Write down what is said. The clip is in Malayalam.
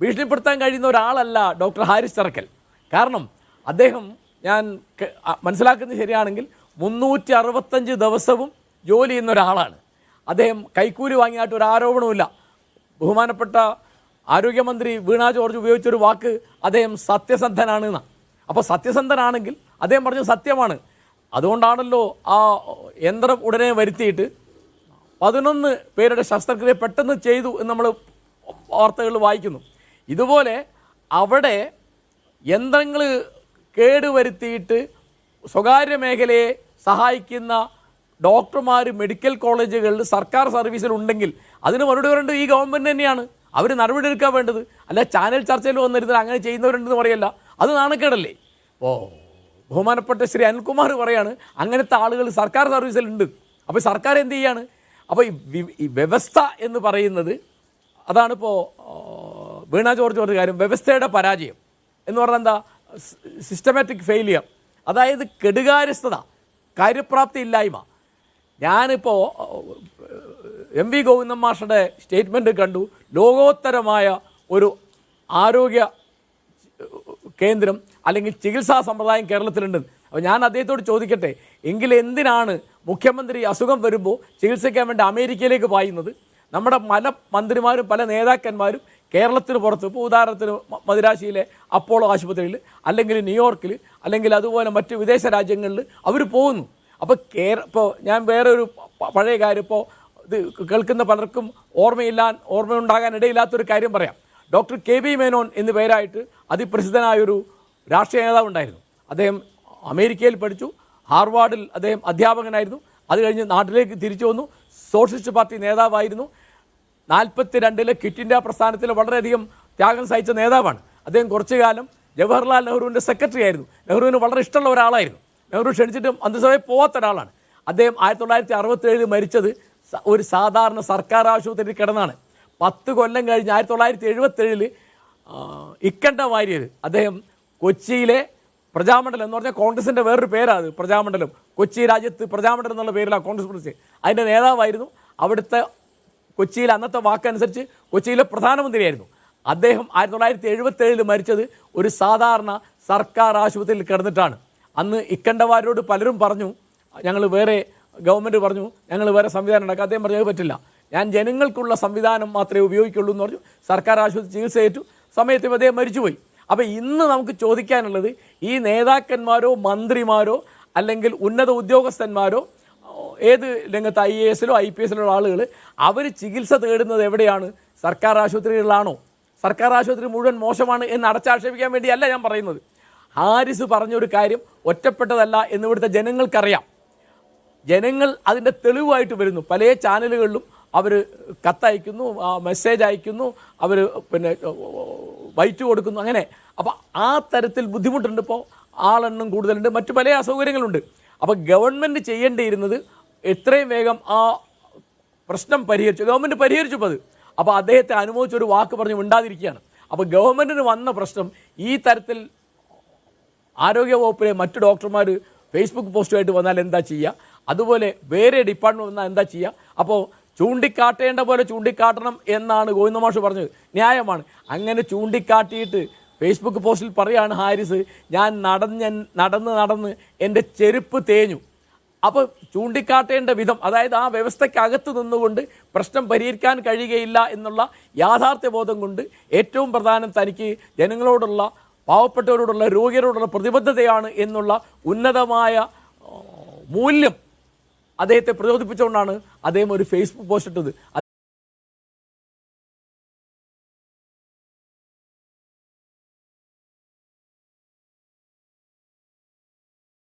ഭീഷണിപ്പെടുത്താൻ കഴിയുന്ന ഒരാളല്ല ഡോക്ടർ ഹാരിസ് ചിറക്കൽ. കാരണം അദ്ദേഹം, ഞാൻ മനസ്സിലാക്കുന്നത് ശരിയാണെങ്കിൽ 365 ദിവസവും ജോലി ചെയ്യുന്ന ഒരാളാണ്. അദ്ദേഹം കൈക്കൂലി വാങ്ങിയായിട്ട് ഒരു ആരോപണവുമില്ല. ബഹുമാനപ്പെട്ട ആരോഗ്യമന്ത്രി വീണ ജോർജ് ഉപയോഗിച്ചൊരു വാക്ക് അദ്ദേഹം സത്യസന്ധനാണ് എന്നാണ്. അപ്പോൾ സത്യസന്ധനാണെങ്കിൽ അദ്ദേഹം പറഞ്ഞത് സത്യമാണ്. അതുകൊണ്ടാണല്ലോ ആ യന്ത്രം ഉടനെ വരുത്തിയിട്ട് 11 പേരുടെ ശസ്ത്രക്രിയ പെട്ടെന്ന് ചെയ്തു എന്ന് നമ്മൾ വാർത്തകളിൽ വായിക്കുന്നു. ഇതുപോലെ അവിടെ യന്ത്രങ്ങൾ കേടുവരുത്തിയിട്ട് സ്വകാര്യ മേഖലയെ സഹായിക്കുന്ന ഡോക്ടർമാർ മെഡിക്കൽ കോളേജുകളിൽ സർക്കാർ സർവീസിലുണ്ടെങ്കിൽ അതിന് മറുപടി പറയേണ്ടത് ഈ ഗവൺമെൻറ് തന്നെയാണ്. അവർ നടപടി എടുക്കാൻ വേണ്ടത്. അല്ല ചാനൽ ചർച്ചയിൽ വന്നിരുന്നത് അങ്ങനെ ചെയ്യുന്നവരുണ്ടെന്ന് പറയല്ല, അത് നാണക്കേടല്ലേ? ബഹുമാനപ്പെട്ട ശ്രീ അനിൽകുമാർ പറയാണ് അങ്ങനത്തെ ആളുകൾ സർക്കാർ സർവീസിലുണ്ട്. അപ്പോൾ സർക്കാർ എന്ത് ചെയ്യാണ്? അപ്പോൾ ഈ വ്യവസ്ഥ എന്ന് പറയുന്നത് അതാണിപ്പോൾ വീണ ജോർജ് പറഞ്ഞ കാര്യം. വ്യവസ്ഥയുടെ പരാജയം എന്ന് പറഞ്ഞാൽ എന്താ? സിസ്റ്റമാറ്റിക് ഫെയിലിയർ, അതായത് കെടുകാര്യസ്ഥത, കാര്യപ്രാപ്തി ഇല്ലായ്മ. ഞാനിപ്പോൾ MV ഗോവിന്ദൻ മാഷയുടെ സ്റ്റേറ്റ്മെൻറ്റ് കണ്ടു. ലോകോത്തരമായ ഒരു ആരോഗ്യ കേന്ദ്രം അല്ലെങ്കിൽ ചികിത്സാ സമ്പ്രദായം കേരളത്തിലുണ്ട്. അപ്പോൾ ഞാൻ അദ്ദേഹത്തോട് ചോദിക്കട്ടെ, എങ്കിൽ എന്തിനാണ് മുഖ്യമന്ത്രി അസുഖം വരുമ്പോൾ ചികിത്സിക്കാൻ വേണ്ടി അമേരിക്കയിലേക്ക് പായുന്നത്? നമ്മുടെ പല മന്ത്രിമാരും പല നേതാക്കന്മാരും കേരളത്തിന് പുറത്ത്, ഇപ്പോൾ ഉദാഹരണത്തിന് മദിരാശിയിലെ അപ്പോളോ ആശുപത്രിയിൽ, അല്ലെങ്കിൽ ന്യൂയോർക്കിൽ, അല്ലെങ്കിൽ അതുപോലെ മറ്റ് വിദേശ രാജ്യങ്ങളിൽ അവർ പോകുന്നു. അപ്പോൾ ഇപ്പോൾ ഞാൻ വേറെ ഒരു പഴയ കാര്യം, ഇപ്പോൾ ഇത് കേൾക്കുന്ന പലർക്കും ഓർമ്മയുണ്ടാകാൻ ഇടയില്ലാത്തൊരു കാര്യം പറയാം. ഡോക്ടർ KB മേനോൻ എന്നു പേരായിട്ട് അതിപ്രസിദ്ധനായൊരു രാഷ്ട്രീയ നേതാവ് ഉണ്ടായിരുന്നു. അദ്ദേഹം അമേരിക്കയിൽ പഠിച്ചു, ഹാർവാർഡിൽ അദ്ദേഹം അധ്യാപകനായിരുന്നു. അത് കഴിഞ്ഞ് നാട്ടിലേക്ക് തിരിച്ചു വന്നു, സോഷ്യലിസ്റ്റ് പാർട്ടി നേതാവായിരുന്നു. 42 ക്വിറ്റ് ഇന്ത്യ പ്രസ്ഥാനത്തിൽ വളരെയധികം ത്യാഗം സഹിച്ച നേതാവാണ് അദ്ദേഹം. കുറച്ചു കാലം ജവഹർലാൽ നെഹ്റുവിൻ്റെ സെക്രട്ടറി ആയിരുന്നു. നെഹ്റുവിന് വളരെ ഇഷ്ടമുള്ള ഒരാളായിരുന്നു. നെഹ്റു ക്ഷണിച്ചിട്ടും മന്ത്രിസഭയിൽ പോകാത്ത ഒരാളാണ് അദ്ദേഹം. 1967 മരിച്ചത് ഒരു സാധാരണ സർക്കാർ ആശുപത്രിയിൽ കിടന്നാണ്. 10 കൊല്ലം കഴിഞ്ഞ് 1977 ഇക്കണ്ട വാര്യർ അദ്ദേഹം കൊച്ചിയിലെ പ്രജാമണ്ഡലം എന്ന് പറഞ്ഞാൽ കോൺഗ്രസിൻ്റെ വേറൊരു പേരാണ് അത്, പ്രജാമണ്ഡലം. കൊച്ചി രാജ്യത്ത് പ്രജാമണ്ഡലം എന്നുള്ള പേരിലാണ് കോൺഗ്രസ് പ്രസിഡന്റ്. അതിൻ്റെ നേതാവായിരുന്നു. അവിടുത്തെ കൊച്ചിയിൽ അന്നത്തെ വാക്കനുസരിച്ച് കൊച്ചിയിലെ പ്രധാനമന്ത്രിയായിരുന്നു അദ്ദേഹം. 1977 മരിച്ചത് ഒരു സാധാരണ സർക്കാർ ആശുപത്രിയിൽ കിടന്നിട്ടാണ്. അന്ന് ഇക്കണ്ടവാരോട് പലരും പറഞ്ഞു, ഞങ്ങൾ വേറെ ഗവൺമെൻറ് പറഞ്ഞു ഞങ്ങൾ വേറെ സംവിധാനം ഉണ്ടാക്കുക. അദ്ദേഹം പറഞ്ഞത് പറ്റില്ല, ഞാൻ ജനങ്ങൾക്കുള്ള സംവിധാനം മാത്രമേ ഉപയോഗിക്കുള്ളൂ എന്ന് പറഞ്ഞു. സർക്കാർ ആശുപത്രി ചികിത്സ ഏറ്റു. സമയത്ത് അദ്ദേഹം മരിച്ചുപോയി. അപ്പോൾ ഇന്ന് നമുക്ക് ചോദിക്കാനുള്ളത്, ഈ നേതാക്കന്മാരോ മന്ത്രിമാരോ അല്ലെങ്കിൽ ഉന്നത ഉദ്യോഗസ്ഥന്മാരോ ഏത് രംഗത്ത് IAS-ലോ IPS-ലോ ആളുകൾ അവർ ചികിത്സ തേടുന്നത് എവിടെയാണ്? സർക്കാർ ആശുപത്രികളിലാണോ? സർക്കാർ ആശുപത്രി മുഴുവൻ മോശമാണ് എന്ന് അടച്ചാക്ഷേപിക്കാൻ വേണ്ടിയല്ല ഞാൻ പറയുന്നത്. ഹാരിസ് പറഞ്ഞൊരു കാര്യം ഒറ്റപ്പെട്ടതല്ല എന്ന് ഇവിടുത്തെ ജനങ്ങൾക്കറിയാം. ജനങ്ങൾ അതിൻ്റെ തെളിവായിട്ട് വരുന്നു. പല ചാനലുകളിലും അവർ കത്തയക്കുന്നു, മെസ്സേജ് അയക്കുന്നു, അവർ വൈറ്റ് കൊടുക്കുന്നു, അങ്ങനെ. അപ്പോൾ ആ തരത്തിൽ ബുദ്ധിമുട്ടുണ്ട്. ഇപ്പോൾ ആളെണ്ണം കൂടുതലുണ്ട്, മറ്റു പല അസൗകര്യങ്ങളുണ്ട്. അപ്പോൾ ഗവൺമെൻറ് ചെയ്യേണ്ടിയിരുന്നത് എത്രയും വേഗം ആ പ്രശ്നം പരിഹരിച്ചു. ഗവൺമെൻറ് പരിഹരിച്ചു. അപ്പോൾ അദ്ദേഹത്തെ അനുമോദിച്ചൊരു വാക്ക് പറഞ്ഞ് മിണ്ടാതിരിക്കുകയാണ്. അപ്പോൾ ഗവൺമെൻറ്റിന് വന്ന പ്രശ്നം ഈ തരത്തിൽ ആരോഗ്യ വകുപ്പിലെ മറ്റു ഡോക്ടർമാർ ഫേസ്ബുക്ക് പോസ്റ്റുമായിട്ട് വന്നാൽ എന്താ ചെയ്യുക? അതുപോലെ വേറെ ഡിപ്പാർട്ട്മെൻറ്റ് വന്നാൽ എന്താ ചെയ്യുക? അപ്പോൾ ചൂണ്ടിക്കാട്ടേണ്ട പോലെ ചൂണ്ടിക്കാട്ടണം എന്നാണ് ഗോവിന്ദ മാഷ് പറഞ്ഞത്. ന്യായമാണ്. അങ്ങനെ ചൂണ്ടിക്കാട്ടിയിട്ട് ഫേസ്ബുക്ക് പോസ്റ്റിൽ പറയുകയാണ് ഹാരിസ്, ഞാൻ നടന്ന് എൻ്റെ ചെരുപ്പ് തേഞ്ഞു. അപ്പോൾ ചൂണ്ടിക്കാട്ടേണ്ട വിധം, അതായത് ആ വ്യവസ്ഥയ്ക്കകത്ത് നിന്നുകൊണ്ട് പ്രശ്നം പരിഹരിക്കാൻ കഴിയുകയില്ല എന്നുള്ള യാഥാർത്ഥ്യബോധം കൊണ്ട് ഏറ്റവും പ്രധാനം തനിക്ക് ജനങ്ങളോടുള്ള, പാവപ്പെട്ടവരോടുള്ള, രോഗികളോടുള്ള പ്രതിബദ്ധതയാണ് എന്നുള്ള ഉന്നതമായ മൂല്യം അദ്ദേഹത്തെ പ്രചോദിപ്പിച്ചുകൊണ്ടാണ് അദ്ദേഹം ഒരു ഫേസ്ബുക്ക് പോസ്റ്റ് ഇട്ടത്.